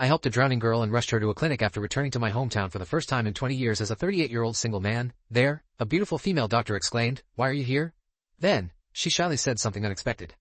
I helped a drowning girl and rushed her to a clinic after returning to my hometown for the first time in 20 years as a 38-year-old single man. There, a beautiful female doctor exclaimed, "Why are you here?" Then, she shyly said something unexpected.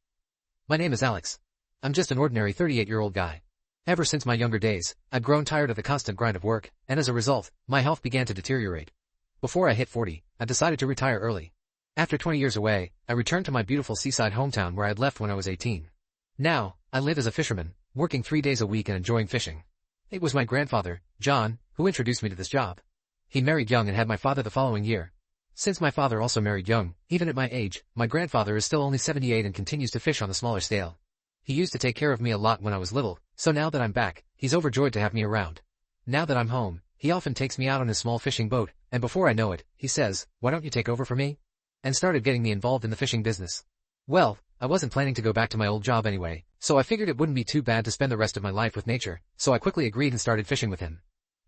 "My name is Alex. I'm just an ordinary 38-year-old guy. Ever since my younger days, I'd grown tired of the constant grind of work, and as a result, my health began to deteriorate. Before I hit 40, I decided to retire early. After 20 years away, I returned to my beautiful seaside hometown where I'd left when I was 18. Now, I live as a fisherman, working 3 days a week and enjoying fishing. It was my grandfather, John, who introduced me to this job. He married young and had my father the following year. Since my father also married young, even at my age, my grandfather is still only 78 and continues to fish on the smaller scale. He used to take care of me a lot when I was little, so now that I'm back, he's overjoyed to have me around. Now that I'm home, he often takes me out on his small fishing boat, and before I know it, he says, "Why don't you take over for me?" And started getting me involved in the fishing business. Well, I wasn't planning to go back to my old job anyway, so I figured it wouldn't be too bad to spend the rest of my life with nature, so I quickly agreed and started fishing with him.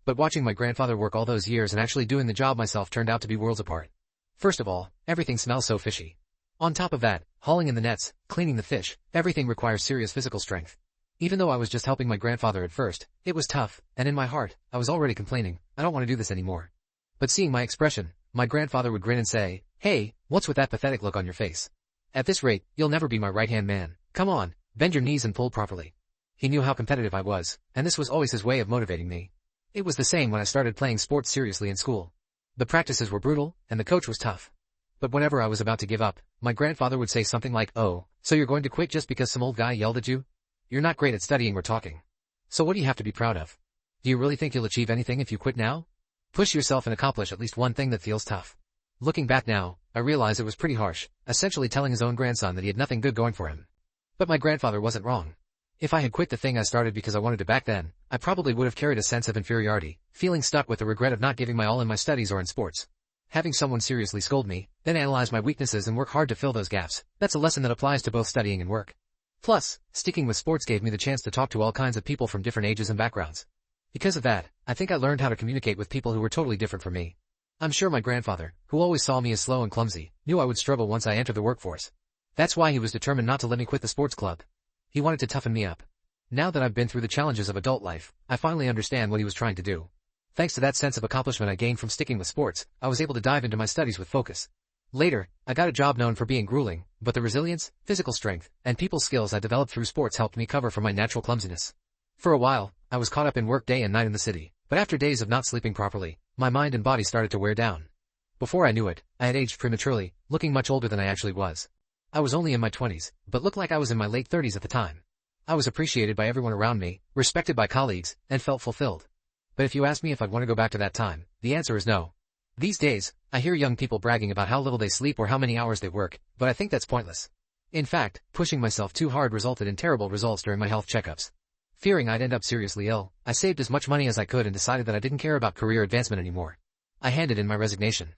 But watching my grandfather work all those years and actually doing the job myself turned out to be worlds apart. First of all, everything smells so fishy. On top of that, hauling in the nets, cleaning the fish, everything requires serious physical strength. Even though I was just helping my grandfather at first, it was tough, and in my heart, I was already complaining, "I don't want to do this anymore." But seeing my expression, my grandfather would grin and say, "Hey, what's with that pathetic look on your face? At this rate, you'll never be my right-hand man. Come on, bend your knees and pull properly." He knew how competitive I was, and this was always his way of motivating me. It was the same when I started playing sports seriously in school. The practices were brutal, and the coach was tough. But whenever I was about to give up, my grandfather would say something like, "Oh, so you're going to quit just because some old guy yelled at you? You're not great at studying or talking. So what do you have to be proud of? Do you really think you'll achieve anything if you quit now? Push yourself and accomplish at least one thing that feels tough." Looking back now, I realize it was pretty harsh, essentially telling his own grandson that he had nothing good going for him. But my grandfather wasn't wrong. If I had quit the thing I started because I wanted to back then, I probably would have carried a sense of inferiority, feeling stuck with the regret of not giving my all in my studies or in sports. Having someone seriously scold me, then analyze my weaknesses and work hard to fill those gaps, that's a lesson that applies to both studying and work. Plus, sticking with sports gave me the chance to talk to all kinds of people from different ages and backgrounds. Because of that, I think I learned how to communicate with people who were totally different from me. I'm sure my grandfather, who always saw me as slow and clumsy, knew I would struggle once I entered the workforce. That's why he was determined not to let me quit the sports club. He wanted to toughen me up. Now that I've been through the challenges of adult life, I finally understand what he was trying to do. Thanks to that sense of accomplishment I gained from sticking with sports, I was able to dive into my studies with focus. Later, I got a job known for being grueling, but the resilience, physical strength, and people skills I developed through sports helped me cover for my natural clumsiness. For a while, I was caught up in work day and night in the city, but after days of not sleeping properly, my mind and body started to wear down. Before I knew it, I had aged prematurely, looking much older than I actually was. I was only in my 20s, but looked like I was in my late 30s at the time. I was appreciated by everyone around me, respected by colleagues, and felt fulfilled. But if you ask me if I'd want to go back to that time, the answer is no. These days, I hear young people bragging about how little they sleep or how many hours they work, but I think that's pointless. In fact, pushing myself too hard resulted in terrible results during my health checkups. Fearing I'd end up seriously ill, I saved as much money as I could and decided that I didn't care about career advancement anymore. I handed in my resignation.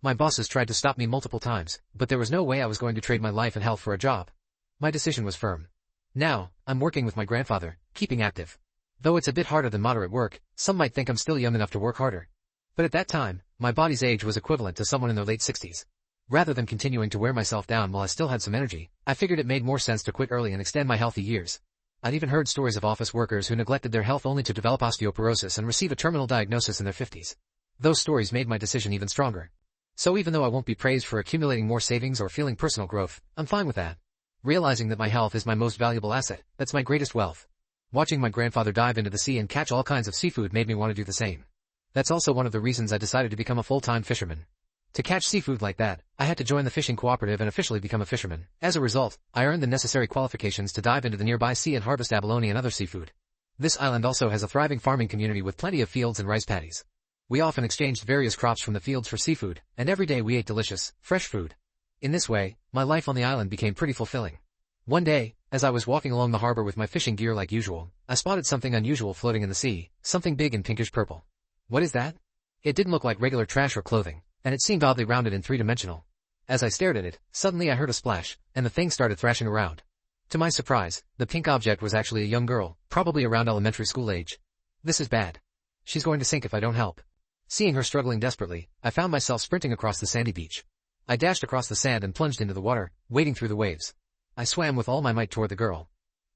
My bosses tried to stop me multiple times, but there was no way I was going to trade my life and health for a job. My decision was firm. Now, I'm working with my grandfather, keeping active. Though it's a bit harder than moderate work, some might think I'm still young enough to work harder. But at that time, my body's age was equivalent to someone in their late 60s. Rather than continuing to wear myself down while I still had some energy, I figured it made more sense to quit early and extend my healthy years. I'd even heard stories of office workers who neglected their health only to develop osteoporosis and receive a terminal diagnosis in their 50s. Those stories made my decision even stronger. So even though I won't be praised for accumulating more savings or feeling personal growth, I'm fine with that. Realizing that my health is my most valuable asset, that's my greatest wealth. Watching my grandfather dive into the sea and catch all kinds of seafood made me want to do the same. That's also one of the reasons I decided to become a full-time fisherman. To catch seafood like that, I had to join the fishing cooperative and officially become a fisherman. As a result, I earned the necessary qualifications to dive into the nearby sea and harvest abalone and other seafood. This island also has a thriving farming community with plenty of fields and rice paddies. We often exchanged various crops from the fields for seafood, and every day we ate delicious, fresh food. In this way, my life on the island became pretty fulfilling. One day, as I was walking along the harbor with my fishing gear like usual, I spotted something unusual floating in the sea, something big and pinkish purple. What is that? It didn't look like regular trash or clothing, and it seemed oddly rounded and three-dimensional. As I stared at it, suddenly I heard a splash, and the thing started thrashing around. To my surprise, the pink object was actually a young girl, probably around elementary school age. This is bad. She's going to sink if I don't help. Seeing her struggling desperately, I found myself sprinting across the sandy beach. I dashed across the sand and plunged into the water, wading through the waves. I swam with all my might toward the girl.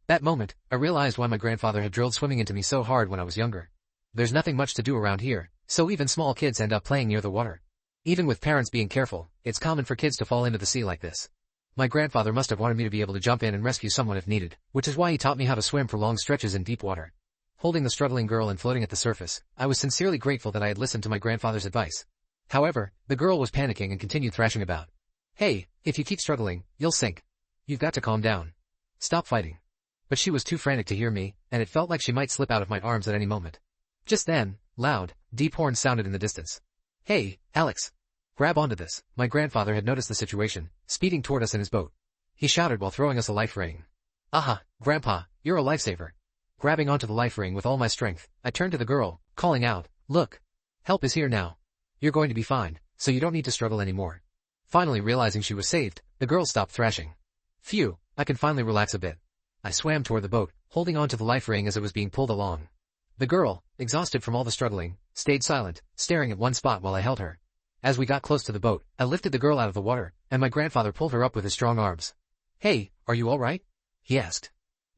That moment, I realized why my grandfather had drilled swimming into me so hard when I was younger. There's nothing much to do around here, so even small kids end up playing near the water. Even with parents being careful, it's common for kids to fall into the sea like this. My grandfather must have wanted me to be able to jump in and rescue someone if needed, which is why he taught me how to swim for long stretches in deep water. Holding the struggling girl and floating at the surface, I was sincerely grateful that I had listened to my grandfather's advice. However, the girl was panicking and continued thrashing about. Hey, if you keep struggling, you'll sink. You've got to calm down. Stop fighting. But she was too frantic to hear me, and it felt like she might slip out of my arms at any moment. Just then, loud, deep horns sounded in the distance. Hey, Alex. Grab onto this. My grandfather had noticed the situation, speeding toward us in his boat. He shouted while throwing us a life ring. Aha, Grandpa, you're a lifesaver. Grabbing onto the life ring with all my strength, I turned to the girl, calling out, look. Help is here now. You're going to be fine, so you don't need to struggle anymore. Finally realizing she was saved, the girl stopped thrashing. Phew, I can finally relax a bit. I swam toward the boat, holding onto the life ring as it was being pulled along. The girl, exhausted from all the struggling, stayed silent, staring at one spot while I held her. As we got close to the boat, I lifted the girl out of the water, and my grandfather pulled her up with his strong arms. Hey, are you all right? He asked.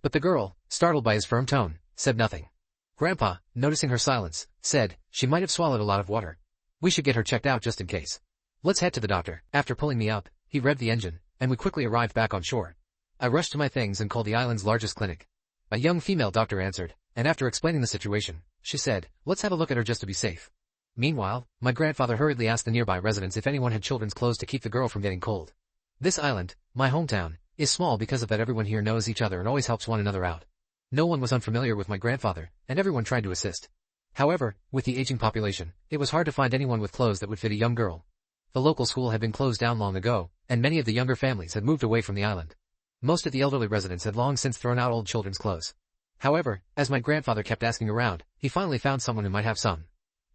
But the girl, startled by his firm tone, said nothing. Grandpa, noticing her silence, said, she might have swallowed a lot of water. We should get her checked out just in case. Let's head to the doctor. After pulling me up, he revved the engine, and we quickly arrived back on shore. I rushed to my things and called the island's largest clinic. A young female doctor answered, and after explaining the situation, she said, let's have a look at her just to be safe. Meanwhile, my grandfather hurriedly asked the nearby residents if anyone had children's clothes to keep the girl from getting cold. This island, my hometown, is small because of that everyone here knows each other and always helps one another out. No one was unfamiliar with my grandfather, and everyone tried to assist. However, with the aging population, it was hard to find anyone with clothes that would fit a young girl. The local school had been closed down long ago, and many of the younger families had moved away from the island. Most of the elderly residents had long since thrown out old children's clothes. However, as my grandfather kept asking around, he finally found someone who might have some.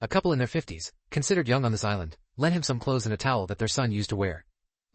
A couple in their 50s, considered young on this island, lent him some clothes and a towel that their son used to wear.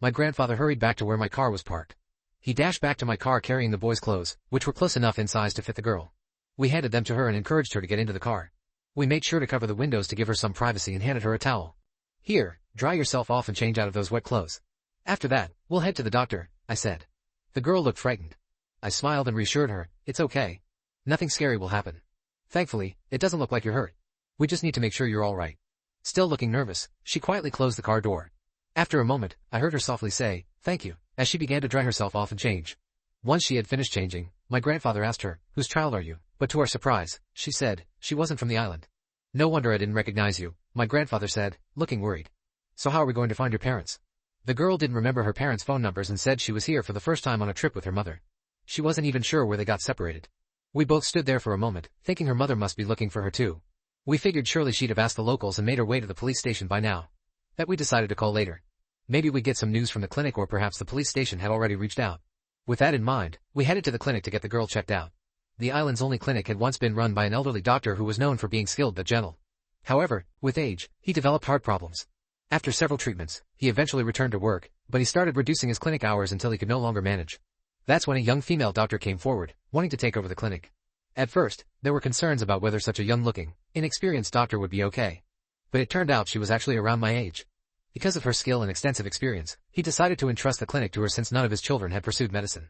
My grandfather hurried back to where my car was parked. He dashed back to my car carrying the boy's clothes, which were close enough in size to fit the girl. We handed them to her and encouraged her to get into the car. We made sure to cover the windows to give her some privacy and handed her a towel. Here, dry yourself off and change out of those wet clothes. After that, we'll head to the doctor, I said. The girl looked frightened. I smiled and reassured her, it's okay. Nothing scary will happen. Thankfully, it doesn't look like you're hurt. We just need to make sure you're all right. Still looking nervous, she quietly closed the car door. After a moment, I heard her softly say, thank you, as she began to dry herself off and change. Once she had finished changing, my grandfather asked her, whose child are you? But to our surprise, she said, she wasn't from the island. No wonder I didn't recognize you, my grandfather said, looking worried. So how are we going to find your parents? The girl didn't remember her parents' phone numbers and said she was here for the first time on a trip with her mother. She wasn't even sure where they got separated. We both stood there for a moment, thinking her mother must be looking for her too. We figured surely she'd have asked the locals and made her way to the police station by now. That we decided to call later. Maybe we'd get some news from the clinic or perhaps the police station had already reached out. With that in mind, we headed to the clinic to get the girl checked out. The island's only clinic had once been run by an elderly doctor who was known for being skilled but gentle. However, with age, he developed heart problems. After several treatments, he eventually returned to work, but he started reducing his clinic hours until he could no longer manage. That's when a young female doctor came forward, wanting to take over the clinic. At first, there were concerns about whether such a young-looking, inexperienced doctor would be okay. But it turned out she was actually around my age. Because of her skill and extensive experience, he decided to entrust the clinic to her since none of his children had pursued medicine.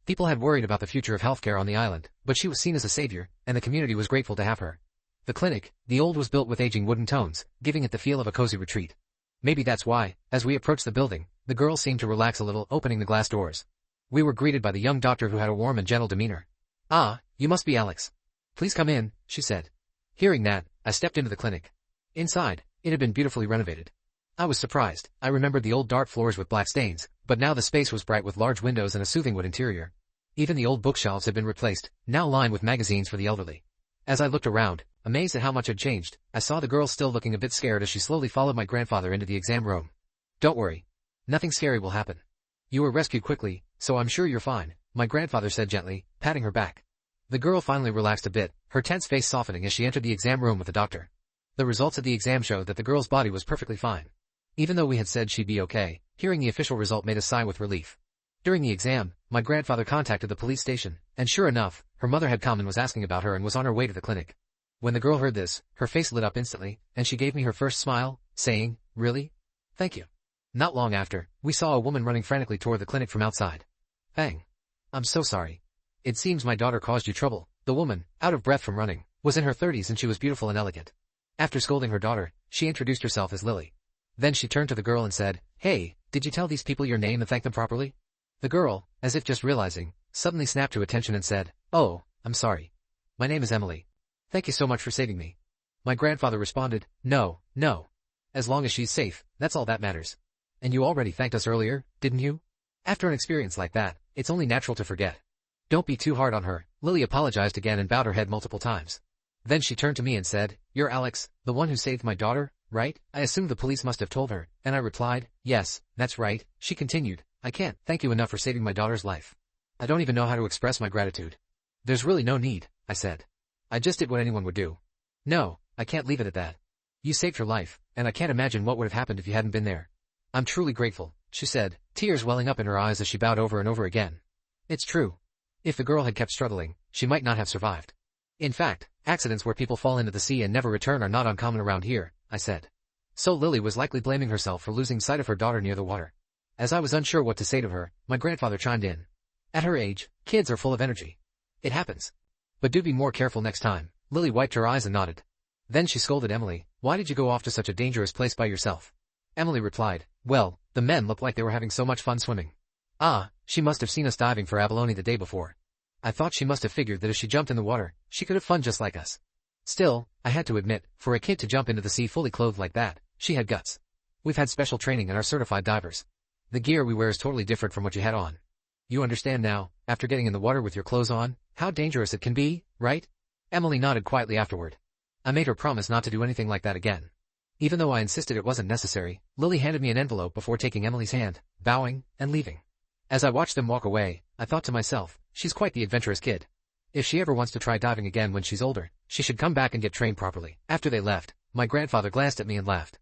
People had worried about the future of healthcare on the island, but she was seen as a savior, and the community was grateful to have her. The clinic, the old was built with aging wooden tones, giving it the feel of a cozy retreat. Maybe that's why, as we approached the building, the girl seemed to relax a little, opening the glass doors. We were greeted by the young doctor who had a warm and gentle demeanor. Ah, you must be Alex. Please come in, she said. Hearing that, I stepped into the clinic. Inside, it had been beautifully renovated. I was surprised. I remembered the old dark floors with black stains, but now the space was bright with large windows and a soothing wood interior. Even the old bookshelves had been replaced, now lined with magazines for the elderly. As I looked around, amazed at how much had changed, I saw the girl still looking a bit scared as she slowly followed my grandfather into the exam room. Don't worry. Nothing scary will happen. You were rescued quickly, so I'm sure you're fine, my grandfather said gently, patting her back. The girl finally relaxed a bit, her tense face softening as she entered the exam room with the doctor. The results of the exam showed that the girl's body was perfectly fine. Even though we had said she'd be okay, hearing the official result made us sigh with relief. During the exam, my grandfather contacted the police station, and sure enough, her mother had come and was asking about her and was on her way to the clinic. When the girl heard this, her face lit up instantly, and she gave me her first smile, saying, "Really? Thank you." Not long after, we saw a woman running frantically toward the clinic from outside. Bang. I'm so sorry. It seems my daughter caused you trouble. The woman, out of breath from running, was in her 30s and she was beautiful and elegant. After scolding her daughter, she introduced herself as Lily. Then she turned to the girl and said, "Hey, did you tell these people your name and thank them properly?" The girl, as if just realizing, suddenly snapped to attention and said, "Oh, I'm sorry. My name is Emily. Thank you so much for saving me." My grandfather responded, "No. As long as she's safe, that's all that matters. And you already thanked us earlier, didn't you?" After an experience like that, it's only natural to forget. "Don't be too hard on her." Lily apologized again and bowed her head multiple times. Then she turned to me and said, "You're Alex, the one who saved my daughter, right?" I assumed the police must have told her, and I replied, "Yes, that's right." She continued, "I can't thank you enough for saving my daughter's life. I don't even know how to express my gratitude." "There's really no need," I said. "I just did what anyone would do." "No, I can't leave it at that. You saved her life, and I can't imagine what would have happened if you hadn't been there." "I'm truly grateful," she said, tears welling up in her eyes as she bowed over and over again. It's true. If the girl had kept struggling, she might not have survived. "In fact, accidents where people fall into the sea and never return are not uncommon around here," I said. So Lily was likely blaming herself for losing sight of her daughter near the water. As I was unsure what to say to her, my grandfather chimed in. "At her age, kids are full of energy. It happens. But do be more careful next time." Lily wiped her eyes and nodded. Then she scolded Emily, "Why did you go off to such a dangerous place by yourself?" Emily replied, "Well, the men looked like they were having so much fun swimming. She must have seen us diving for abalone the day before. I thought she must have figured that if she jumped in the water, she could have fun just like us." Still, I had to admit, for a kid to jump into the sea fully clothed like that, she had guts. We've had special training and are certified divers. The gear we wear is totally different from what you had on. You understand now, after getting in the water with your clothes on, how dangerous it can be, right? Emily nodded quietly afterward. I made her promise not to do anything like that again. Even though I insisted it wasn't necessary, Lily handed me an envelope before taking Emily's hand, bowing, and leaving. As I watched them walk away, I thought to myself, she's quite the adventurous kid. If she ever wants to try diving again when she's older, she should come back and get trained properly. After they left, my grandfather glanced at me and laughed.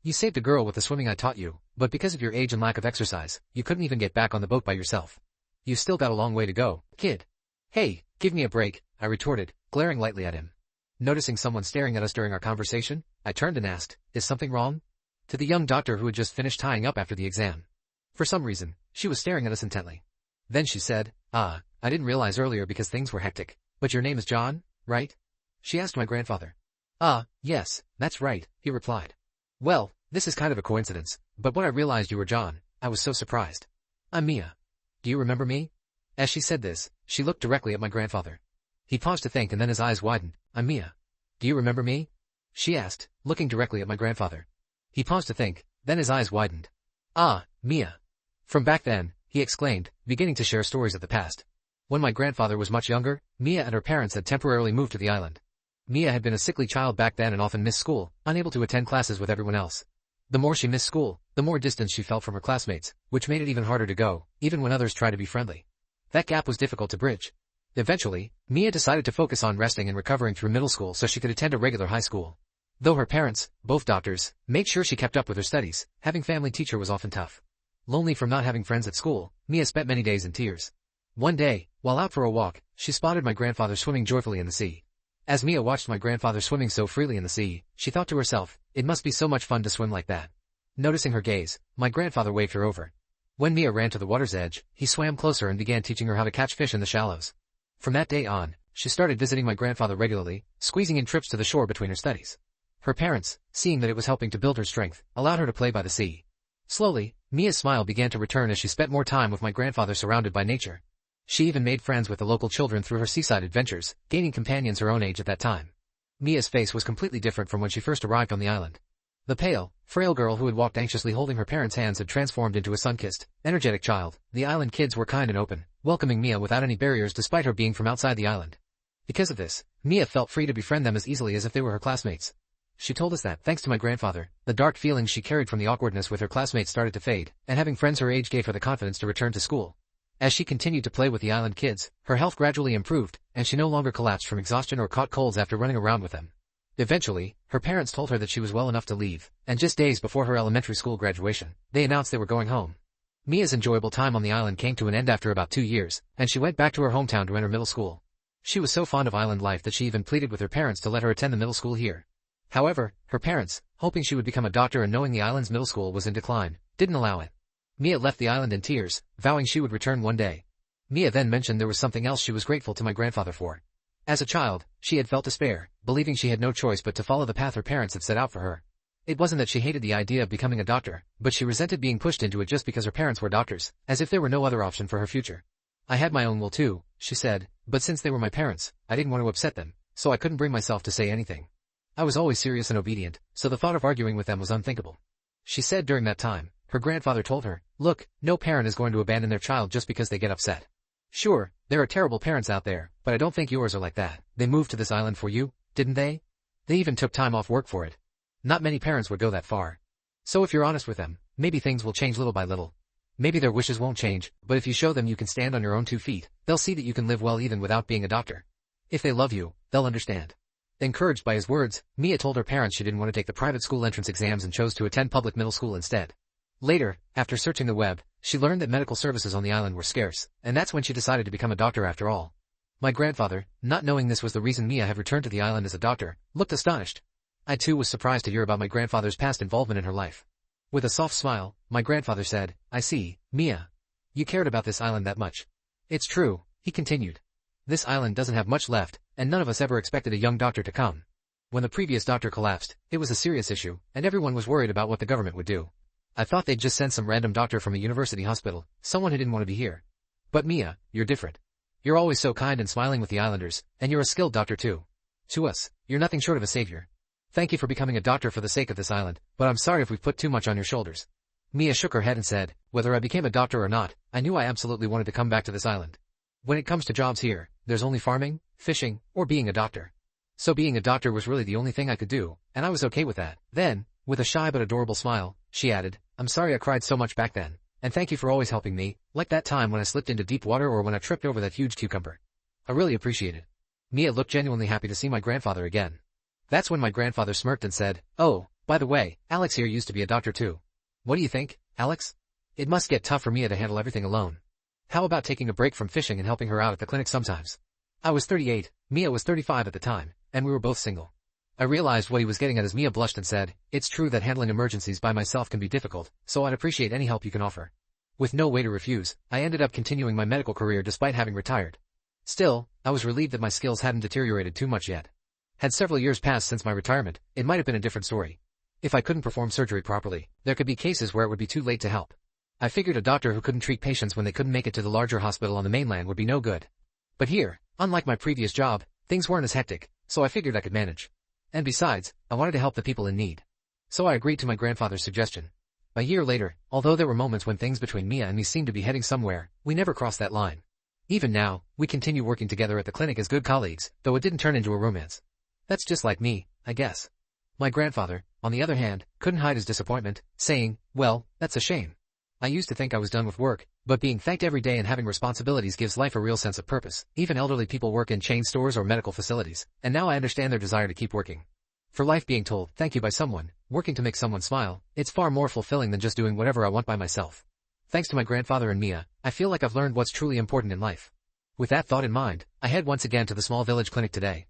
You saved a girl with the swimming I taught you, but because of your age and lack of exercise, you couldn't even get back on the boat by yourself. You still got a long way to go, kid." "Hey, give me a break," I retorted, glaring lightly at him. Noticing someone staring at us during our conversation, I turned and asked, "Is something wrong?" to the young doctor who had just finished tying up after the exam. For some reason, she was staring at us intently. Then she said, I didn't realize earlier because things were hectic, but your name is John, right?" she asked my grandfather. Yes, that's right," he replied. "Well, this is kind of a coincidence, but when I realized you were John, I was so surprised. I'm Mia. Do you remember me?" As she said this, she looked directly at my grandfather. He paused to think and then his eyes widened. "I'm Mia. Do you remember me?" she asked, looking directly at my grandfather. He paused to think, then his eyes widened. Mia. From back then," he exclaimed, beginning to share stories of the past. When my grandfather was much younger, Mia and her parents had temporarily moved to the island. Mia had been a sickly child back then and often missed school, unable to attend classes with everyone else. The more she missed school, the more distance she felt from her classmates, which made it even harder to go, even when others tried to be friendly. That gap was difficult to bridge. Eventually, Mia decided to focus on resting and recovering through middle school so she could attend a regular high school. Though her parents, both doctors, made sure she kept up with her studies, having family teacher was often tough. Lonely from not having friends at school, Mia spent many days in tears. One day, while out for a walk, she spotted my grandfather swimming joyfully in the sea. As Mia watched my grandfather swimming so freely in the sea, she thought to herself, it must be so much fun to swim like that. Noticing her gaze, my grandfather waved her over. When Mia ran to the water's edge, he swam closer and began teaching her how to catch fish in the shallows. From that day on, she started visiting my grandfather regularly, squeezing in trips to the shore between her studies. Her parents, seeing that it was helping to build her strength, allowed her to play by the sea. Slowly, Mia's smile began to return as she spent more time with my grandfather surrounded by nature. She even made friends with the local children through her seaside adventures, gaining companions her own age at that time. Mia's face was completely different from when she first arrived on the island. The pale, frail girl who had walked anxiously holding her parents' hands had transformed into a sun-kissed, energetic child. The island kids were kind and open, welcoming Mia without any barriers despite her being from outside the island. Because of this, Mia felt free to befriend them as easily as if they were her classmates. She told us that, thanks to my grandfather, the dark feelings she carried from the awkwardness with her classmates started to fade, and having friends her age gave her the confidence to return to school. As she continued to play with the island kids, her health gradually improved, and she no longer collapsed from exhaustion or caught colds after running around with them. Eventually, her parents told her that she was well enough to leave, and just days before her elementary school graduation, they announced they were going home. Mia's enjoyable time on the island came to an end after about 2 years, and she went back to her hometown to enter middle school. She was so fond of island life that she even pleaded with her parents to let her attend the middle school here. However, her parents, hoping she would become a doctor and knowing the island's middle school was in decline, didn't allow it. Mia left the island in tears, vowing she would return one day. Mia then mentioned there was something else she was grateful to my grandfather for. As a child, she had felt despair, believing she had no choice but to follow the path her parents had set out for her. It wasn't that she hated the idea of becoming a doctor, but she resented being pushed into it just because her parents were doctors, as if there were no other option for her future. I had my own will too, she said, but since they were my parents, I didn't want to upset them, so I couldn't bring myself to say anything. I was always serious and obedient, so the thought of arguing with them was unthinkable. She said during that time, her grandfather told her, "Look, no parent is going to abandon their child just because they get upset. Sure, there are terrible parents out there, but I don't think yours are like that. They moved to this island for you, didn't they? They even took time off work for it. Not many parents would go that far. So if you're honest with them, maybe things will change little by little. Maybe their wishes won't change, but if you show them you can stand on your own 2 feet, they'll see that you can live well even without being a doctor. If they love you, they'll understand." Encouraged by his words, Mia told her parents she didn't want to take the private school entrance exams and chose to attend public middle school instead. Later, after searching the web, she learned that medical services on the island were scarce, and that's when she decided to become a doctor after all. My grandfather, not knowing this was the reason Mia had returned to the island as a doctor, looked astonished. I too was surprised to hear about my grandfather's past involvement in her life. With a soft smile, my grandfather said, "I see, Mia. You cared about this island that much." "It's true," he continued. "This island doesn't have much left, and none of us ever expected a young doctor to come. When the previous doctor collapsed, it was a serious issue, and everyone was worried about what the government would do. I thought they'd just send some random doctor from a university hospital, someone who didn't want to be here. But Mia, you're different. You're always so kind and smiling with the islanders, and you're a skilled doctor too. To us, you're nothing short of a savior. Thank you for becoming a doctor for the sake of this island, but I'm sorry if we've put too much on your shoulders." Mia shook her head and said, "Whether I became a doctor or not, I knew I absolutely wanted to come back to this island. When it comes to jobs here, there's only farming, fishing, or being a doctor. So being a doctor was really the only thing I could do, and I was okay with that." Then, with a shy but adorable smile, she added, "I'm sorry I cried so much back then, and thank you for always helping me, like that time when I slipped into deep water or when I tripped over that huge cucumber. I really appreciate it." Mia looked genuinely happy to see my grandfather again. That's when my grandfather smirked and said, "Oh, by the way, Alex here used to be a doctor too. What do you think, Alex? It must get tough for Mia to handle everything alone. How about taking a break from fishing and helping her out at the clinic sometimes?" I was 38, Mia was 35 at the time, and we were both single. I realized what he was getting at as Mia blushed and said, "It's true that handling emergencies by myself can be difficult, so I'd appreciate any help you can offer." With no way to refuse, I ended up continuing my medical career despite having retired. Still, I was relieved that my skills hadn't deteriorated too much yet. Had several years passed since my retirement, it might have been a different story. If I couldn't perform surgery properly, there could be cases where it would be too late to help. I figured a doctor who couldn't treat patients when they couldn't make it to the larger hospital on the mainland would be no good. But here, unlike my previous job, things weren't as hectic, so I figured I could manage. And besides, I wanted to help the people in need. So I agreed to my grandfather's suggestion. A year later, although there were moments when things between Mia and me seemed to be heading somewhere, we never crossed that line. Even now, we continue working together at the clinic as good colleagues, though it didn't turn into a romance. That's just like me, I guess. My grandfather, on the other hand, couldn't hide his disappointment, saying, "Well, that's a shame. I used to think I was done with work, but being thanked every day and having responsibilities gives life a real sense of purpose. Even elderly people work in chain stores or medical facilities, and now I understand their desire to keep working. For life being told, thank you by someone, working to make someone smile, it's far more fulfilling than just doing whatever I want by myself." Thanks to my grandfather and Mia, I feel like I've learned what's truly important in life. With that thought in mind, I head once again to the small village clinic today.